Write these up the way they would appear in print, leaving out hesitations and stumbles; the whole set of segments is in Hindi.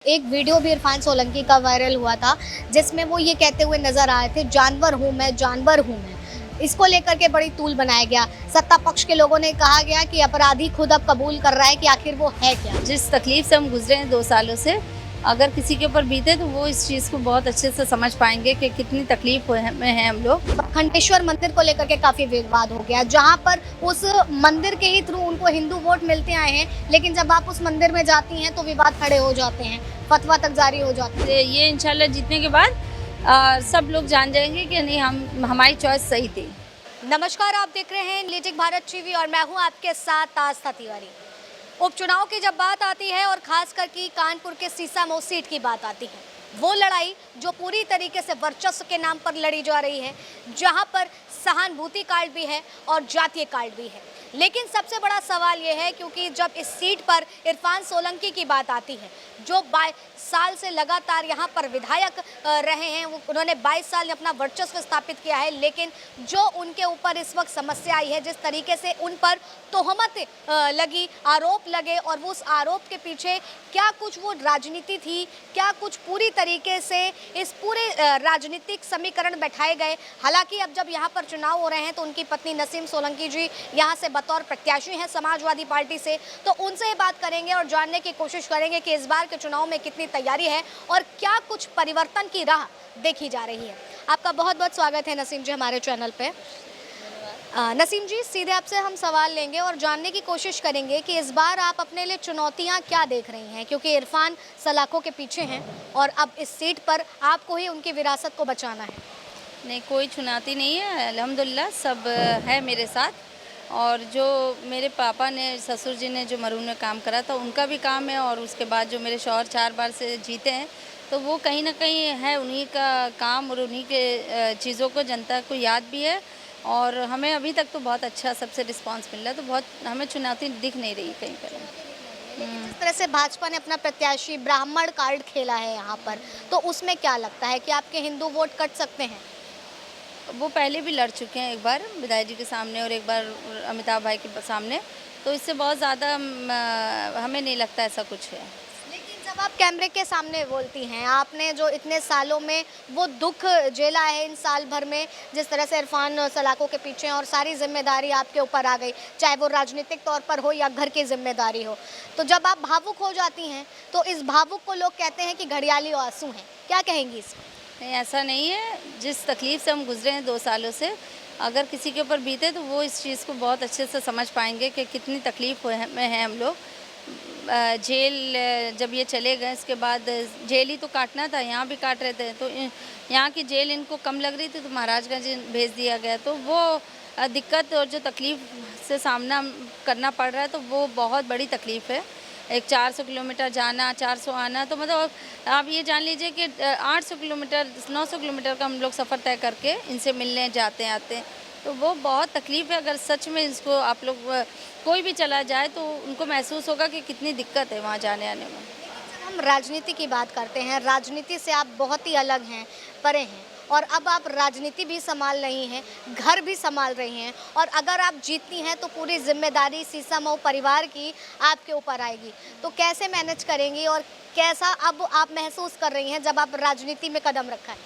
एक वीडियो भी इरफान सोलंकी का वायरल हुआ था जिसमें वो ये कहते हुए नजर आए थे, जानवर हूँ मैं, जानवर हूँ मैं। इसको लेकर के बड़ी तूल बनाया गया। सत्ता पक्ष के लोगों ने कहा गया कि अपराधी खुद अब कबूल कर रहा है कि आखिर वो है क्या। जिस तकलीफ से हम गुजरे हैं 2 सालों से, अगर किसी के ऊपर बीते तो वो इस चीज़ को बहुत अच्छे से समझ पाएंगे कि कितनी तकलीफ में हैं हम लोग। खंडेश्वर मंदिर को लेकर के काफी विवाद हो गया, जहां पर उस मंदिर के ही थ्रू उनको हिंदू वोट मिलते आए हैं, लेकिन जब आप उस मंदिर में जाती हैं तो विवाद खड़े हो जाते हैं, फतवा तक जारी हो जाती है। ये इंशाल्लाह जीतने के बाद सब लोग जान जाएंगे कि नहीं, हमारी चॉइस सही थी। नमस्कार, आप देख रहे हैं लिटिक भारत टीवी और मैं हूं आपके साथ आस्था तिवारी। उपचुनाव की जब बात आती है और खासकर की कानपुर के सीसामऊ सीट की बात आती है, वो लड़ाई जो पूरी तरीके से वर्चस्व के नाम पर लड़ी जा रही है, जहां पर सहानुभूति कार्ड भी है और जातीय कार्ड भी है। लेकिन सबसे बड़ा सवाल ये है, क्योंकि जब इस सीट पर इरफान सोलंकी की बात आती है, जो 22 साल से लगातार यहाँ पर विधायक रहे हैं, उन्होंने 22 साल में अपना वर्चस्व स्थापित किया है, लेकिन जो उनके ऊपर इस वक्त समस्या आई है, जिस तरीके से उन पर तोहमत लगी, आरोप लगे, और वो उस आरोप के पीछे क्या कुछ वो राजनीति थी, क्या कुछ पूरी तरीके से इस पूरे राजनीतिक समीकरण बैठाए गए। हालांकि अब जब यहाँ पर चुनाव हो रहे हैं तो उनकी पत्नी नसीम सोलंकी जी यहाँ से बतौर प्रत्याशी हैं समाजवादी पार्टी से, तो उनसे बात करेंगे और जानने की कोशिश करेंगे कि इस बार के चुनाव में कितनी तैयारी है और क्या कुछ परिवर्तन की राह देखी जा रही है। आपका बहुत बहुत स्वागत है नसीम जी हमारे चैनल पे। नसीम जी, सीधे आपसे हम सवाल लेंगे और जानने की कोशिश करेंगे कि इस बार आप अपने लिए चुनौतियां क्या देख रही हैं, क्योंकि इरफान सलाखों के पीछे हैं और अब इस सीट पर आपको ही उनकी विरासत को बचाना है। नहीं, कोई चुनौती नहीं है, अल्हम्दुलिल्लाह सब है मेरे साथ। और जो मेरे पापा ने, ससुर जी ने जो मरून में काम करा था, उनका भी काम है, और उसके बाद जो मेरे शौहर 4 बार से जीते हैं, तो वो कहीं ना कहीं है उन्हीं का काम और उन्हीं के चीज़ों को जनता को याद भी है। और हमें अभी तक तो बहुत अच्छा सबसे रिस्पांस मिल रहा है, तो बहुत हमें चुनौती दिख नहीं रही कहीं पर। जिस तरह से भाजपा ने अपना प्रत्याशी ब्राह्मण कार्ड खेला है यहाँ पर, तो उसमें क्या लगता है कि आपके हिंदू वोट कट सकते हैं? वो पहले भी लड़ चुके हैं, एक बार विधायक जी के सामने और एक बार अमिताभ भाई के सामने, तो इससे बहुत ज़्यादा हमें नहीं लगता ऐसा कुछ है। लेकिन जब आप कैमरे के सामने बोलती हैं, आपने जो इतने सालों में वो दुख झेला है, इन साल भर में जिस तरह से इरफान सलाखों के पीछे हैं और सारी जिम्मेदारी आपके ऊपर आ गई, चाहे वो राजनीतिक तौर पर हो या घर की जिम्मेदारी हो, तो जब आप भावुक हो जाती हैं तो इस भावुक को लोग कहते हैं कि घड़ियाली आंसू हैं, क्या कहेंगी इसमें? नहीं, ऐसा नहीं है। जिस तकलीफ से हम गुजरे हैं 2 सालों से, अगर किसी के ऊपर बीते तो वो इस चीज़ को बहुत अच्छे से समझ पाएंगे कि कितनी तकलीफ में हैं हम लोग। जेल जब ये चले गए, इसके बाद जेल ही तो काटना था, यहाँ भी काट रहे थे, तो यहाँ की जेल इनको कम लग रही थी तो महाराजगंज भेज दिया गया, तो वो दिक्कत और जो तकलीफ से सामना करना पड़ रहा है, तो वो बहुत बड़ी तकलीफ़ है। एक 400 किलोमीटर जाना, 400 आना, तो मतलब आप ये जान लीजिए कि 800 किलोमीटर 900 किलोमीटर का हम लोग सफ़र तय करके इनसे मिलने जाते हैं आते हैं, तो वो बहुत तकलीफ़ है। अगर सच में इसको आप लोग कोई भी चला जाए तो उनको महसूस होगा कि कितनी दिक्कत है वहाँ जाने आने में। हम राजनीति की बात करते हैं, राजनीति से आप बहुत ही अलग हैं, परे हैं, और अब आप राजनीति भी संभाल रही हैं, घर भी संभाल रही हैं, और अगर आप जीतती हैं तो पूरी जिम्मेदारी सीसामऊ परिवार की आपके ऊपर आएगी, तो कैसे मैनेज करेंगी और कैसा अब आप महसूस कर रही हैं जब आप राजनीति में कदम रखा है?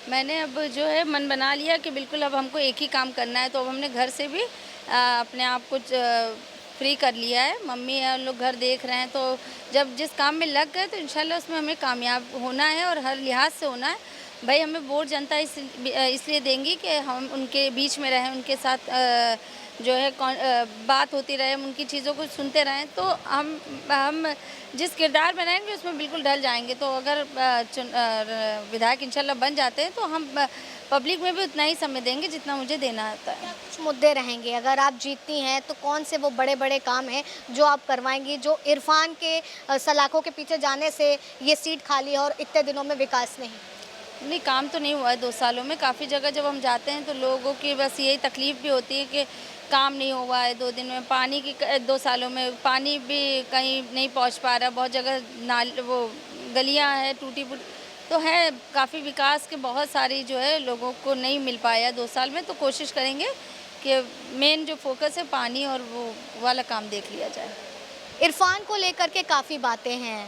मैंने अब जो है मन बना लिया कि बिल्कुल अब हमको एक ही काम करना है, तो अब हमने घर से भी अपने आप कुछ फ्री कर लिया है। मम्मी है, लोग घर देख रहे हैं, तो जब जिस काम में लग गए तो इंशाल्लाह उसमें हमें कामयाब होना है और हर लिहाज से होना है। भाई, हमें वोट जनता इसलिए देंगी कि हम उनके बीच में रहें, उनके साथ जो है बात होती रहे, हम उनकी चीज़ों को सुनते रहें, तो हम जिस किरदार बनाएंगे उसमें बिल्कुल ढल जाएंगे। तो अगर विधायक इंशाल्लाह बन जाते हैं तो हम पब्लिक में भी उतना ही समय देंगे जितना मुझे देना होता है। क्या कुछ मुद्दे रहेंगे अगर आप जीतती हैं, तो कौन से वो बड़े बड़े काम हैं जो आप करवाएंगी, जो इरफान के सलाखों के पीछे जाने से ये सीट खाली है और इतने दिनों में विकास नहीं? नहीं, काम तो नहीं हुआ है 2 सालों में। काफ़ी जगह जब हम जाते हैं तो लोगों की बस यही तकलीफ़ भी होती है कि काम नहीं हुआ है 2 दिन में। पानी की 2 सालों में पानी भी कहीं नहीं पहुंच पा रहा, बहुत जगह वो गलियां हैं टूटी-फूटी, तो है काफ़ी विकास के बहुत सारी जो है लोगों को नहीं मिल पाया 2 साल में। तो कोशिश करेंगे कि मेन जो फोकस है पानी और वो वाला काम देख लिया जाए। इरफान को लेकर के काफ़ी बातें हैं,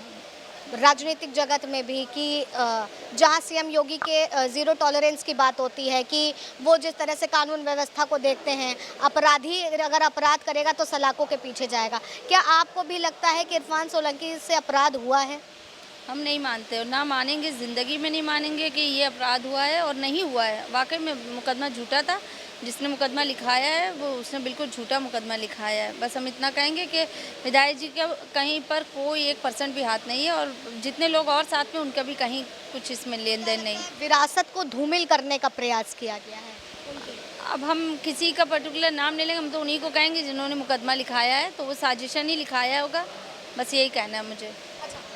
राजनीतिक जगत में भी कि जहां सीएम योगी के ज़ीरो टॉलरेंस की बात होती है कि वो जिस तरह से कानून व्यवस्था को देखते हैं, अपराधी अगर अपराध करेगा तो सलाखों के पीछे जाएगा। क्या आपको भी लगता है कि इरफान सोलंकी से अपराध हुआ है? हम नहीं मानते और ना मानेंगे, ज़िंदगी में नहीं मानेंगे कि ये अपराध हुआ है और नहीं हुआ है। वाकई में मुकदमा झूठा था। जिसने मुकदमा लिखाया है वो उसने बिल्कुल झूठा मुकदमा लिखाया है। बस हम इतना कहेंगे कि विधायक जी का कहीं पर कोई 1% भी हाथ नहीं है और जितने लोग और साथ में उनका भी कहीं कुछ इसमें लेन देन नहीं। विरासत को धूमिल करने का प्रयास किया गया है। अब हम किसी का पर्टिकुलर नाम नहीं लेंगे, हम तो उन्हीं को कहेंगे जिन्होंने मुकदमा लिखाया है, तो वो साजिशन ही लिखाया होगा। बस यही कहना है मुझे।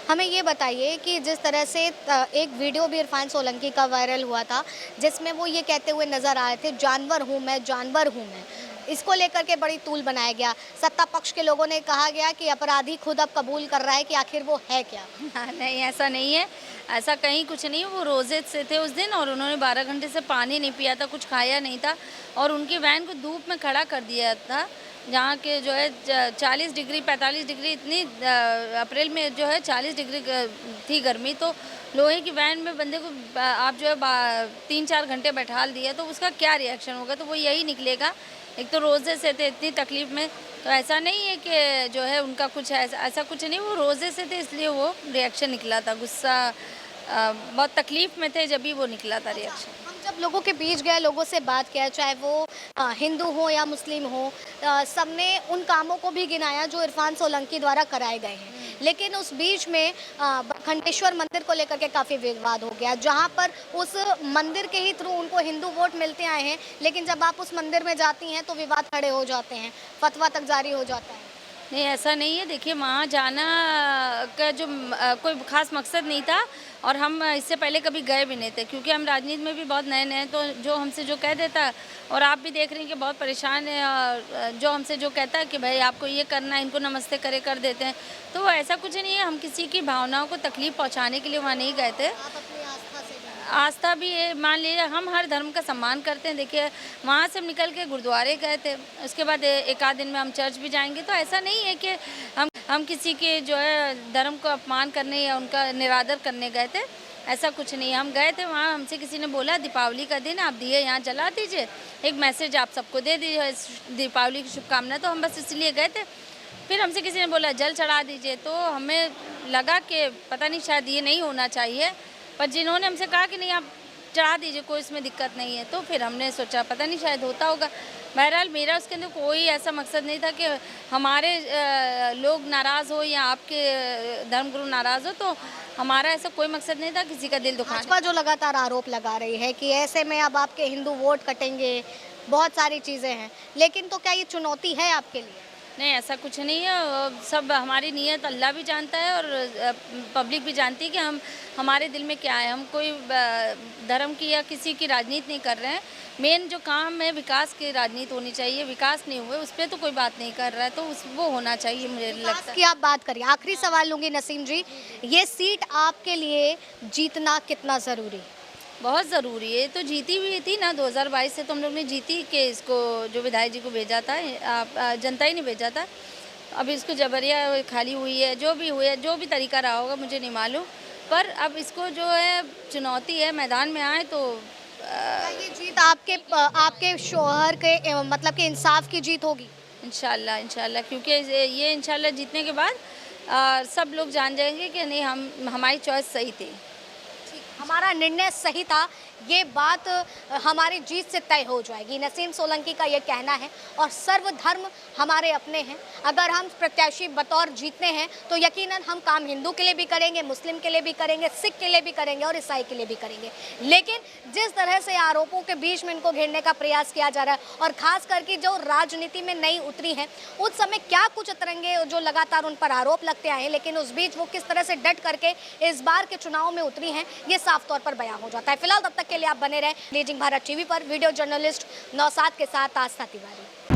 हमें ये बताइए कि जिस तरह से एक वीडियो भी इरफान सोलंकी का वायरल हुआ था जिसमें वो ये कहते हुए नजर आए थे, जानवर हूँ मैं, जानवर हूँ मैं। इसको लेकर के बड़ी तूल बनाया गया। सत्ता पक्ष के लोगों ने कहा गया कि अपराधी खुद अब कबूल कर रहा है कि आखिर वो है क्या। नहीं, ऐसा नहीं है, ऐसा कहीं कुछ नहीं है। वो रोज़े से थे उस दिन और उन्होंने 12 घंटे से पानी नहीं पिया था, कुछ खाया नहीं था और उनकी वैन को धूप में खड़ा कर दिया था, जहाँ के जो है 40 डिग्री 45 डिग्री इतनी अप्रैल में जो है 40 डिग्री थी गर्मी। तो लोहे की वैन में बंदे को आप जो है 3-4 घंटे बैठाल दिया तो उसका क्या रिएक्शन होगा, तो वो यही निकलेगा। एक तो रोज़े से थे इतनी तकलीफ़ में, तो ऐसा नहीं है कि जो है उनका कुछ ऐसा कुछ नहीं, वो रोज़े से थे इसलिए वो रिएक्शन निकला था। गुस्सा बहुत तकलीफ़ में थे जब भी वो निकला था रिएक्शन। हम जब लोगों के बीच गए, लोगों से बात किया, चाहे वो हिंदू हो या मुस्लिम हो, सबने उन कामों को भी गिनाया जो इरफान सोलंकी द्वारा कराए गए हैं। लेकिन उस बीच में खंडेश्वर मंदिर को लेकर के काफ़ी विवाद हो गया, जहां पर उस मंदिर के ही थ्रू उनको हिंदू वोट मिलते आए हैं, लेकिन जब आप उस मंदिर में जाती हैं तो विवाद खड़े हो जाते हैं, फतवा तक जारी हो जाता है। नहीं, ऐसा नहीं है। देखिए, वहाँ जाना का जो कोई ख़ास मकसद नहीं था और हम इससे पहले कभी गए भी नहीं थे, क्योंकि हम राजनीति में भी बहुत नए-नए हैं। तो जो हमसे जो कह देता है, और आप भी देख रही हैं कि बहुत परेशान है, और जो हमसे जो कहता है कि भाई आपको ये करना है, इनको नमस्ते करे कर देते हैं। तो वो ऐसा कुछ नहीं है, हम किसी की भावनाओं को तकलीफ़ पहुँचाने के लिए वहाँ नहीं गए थे। आप अपनी आस्था से आस्था भी है, मान लीजिए हम हर धर्म का सम्मान करते हैं। देखिए, वहाँ से हम निकल के गुरुद्वारे गए थे, उसके बाद एक आध दिन में हम चर्च भी जाएंगे। तो ऐसा नहीं है कि हम किसी के जो है धर्म को अपमान करने या उनका निरादर करने गए थे, ऐसा कुछ नहीं है। हम गए थे वहाँ, हमसे किसी ने बोला दीपावली का दिन आप दिए यहाँ जला दीजिए, एक मैसेज आप सबको दे दीजिए, दीपावली की शुभकामनाएं। तो हम बस इसलिए गए थे। फिर हमसे किसी ने बोला जल चढ़ा दीजिए, तो हमें लगा कि पता नहीं शायद ये नहीं होना चाहिए, पर जिन्होंने हमसे कहा कि नहीं आप चढ़ा दीजिए, कोई इसमें दिक्कत नहीं है, तो फिर हमने सोचा पता नहीं शायद होता होगा। बहरहाल मेरा उसके अंदर कोई ऐसा मकसद नहीं था कि हमारे लोग नाराज़ हो या आपके धर्मगुरु नाराज़ हो, तो हमारा ऐसा कोई मकसद नहीं था किसी का दिल दुखाना। भाजपा जो लगातार आरोप लगा रही है कि ऐसे में अब आपके हिंदू वोट कटेंगे, बहुत सारी चीज़ें हैं, लेकिन तो क्या ये चुनौती है आपके लिए? नहीं, ऐसा कुछ नहीं है। सब हमारी नीयत अल्लाह भी जानता है और पब्लिक भी जानती है कि हमारे दिल में क्या है। हम कोई धर्म की या किसी की राजनीति नहीं कर रहे हैं। मेन जो काम है विकास की राजनीति होनी चाहिए। विकास नहीं हुए उस पर तो कोई बात नहीं कर रहा है, तो वो होना चाहिए, मुझे लगता है। की आप बात करिए, आखिरी सवाल लूँगी नसीम जी, ये सीट आपके लिए जीतना कितना ज़रूरी है? बहुत ज़रूरी है। तो जीती हुई थी ना 2022 से, तो हम लोग ने जीती कि इसको जो विधायक जी को भेजा था, जनता ही नहीं भेजा था। अब इसको जबरिया खाली हुई है, जो भी हुई है, जो भी तरीका रहा होगा मुझे नहीं मालूम, पर अब इसको जो है चुनौती है, मैदान में आए तो ये जीत आपके शौहर के मतलब कि इंसाफ की जीत होगी? इंशाल्लाह, क्योंकि ये इंशाल्लाह जीतने के बाद सब लोग जान जाएंगे कि नहीं हमारी चॉइस सही थी। हमारा निर्णय सही था, ये बात हमारी जीत से तय हो जाएगी। नसीम सोलंकी का ये कहना है और सर्वधर्म हमारे अपने हैं। अगर हम प्रत्याशी बतौर जीतते हैं तो यकीनन हम काम हिंदू के लिए भी करेंगे, मुस्लिम के लिए भी करेंगे, सिख के लिए भी करेंगे और ईसाई के लिए भी करेंगे। लेकिन जिस तरह से आरोपों के बीच में इनको घेरने का प्रयास किया जा रहा है और ख़ास करके जो राजनीति में नई उतरी हैं, उस समय क्या कुछ तरंगे जो लगातार उन पर आरोप लगते आए हैं, लेकिन उस बीच वो किस तरह से डट करके इस बार के चुनाव में उतरी हैं, ये साफ तौर पर बयां हो जाता है। फिलहाल तब तक के लिए आप बने रहें लीजिंग भारत टीवी पर। वीडियो जर्नलिस्ट नौसाद के साथ आस्था तिवारी।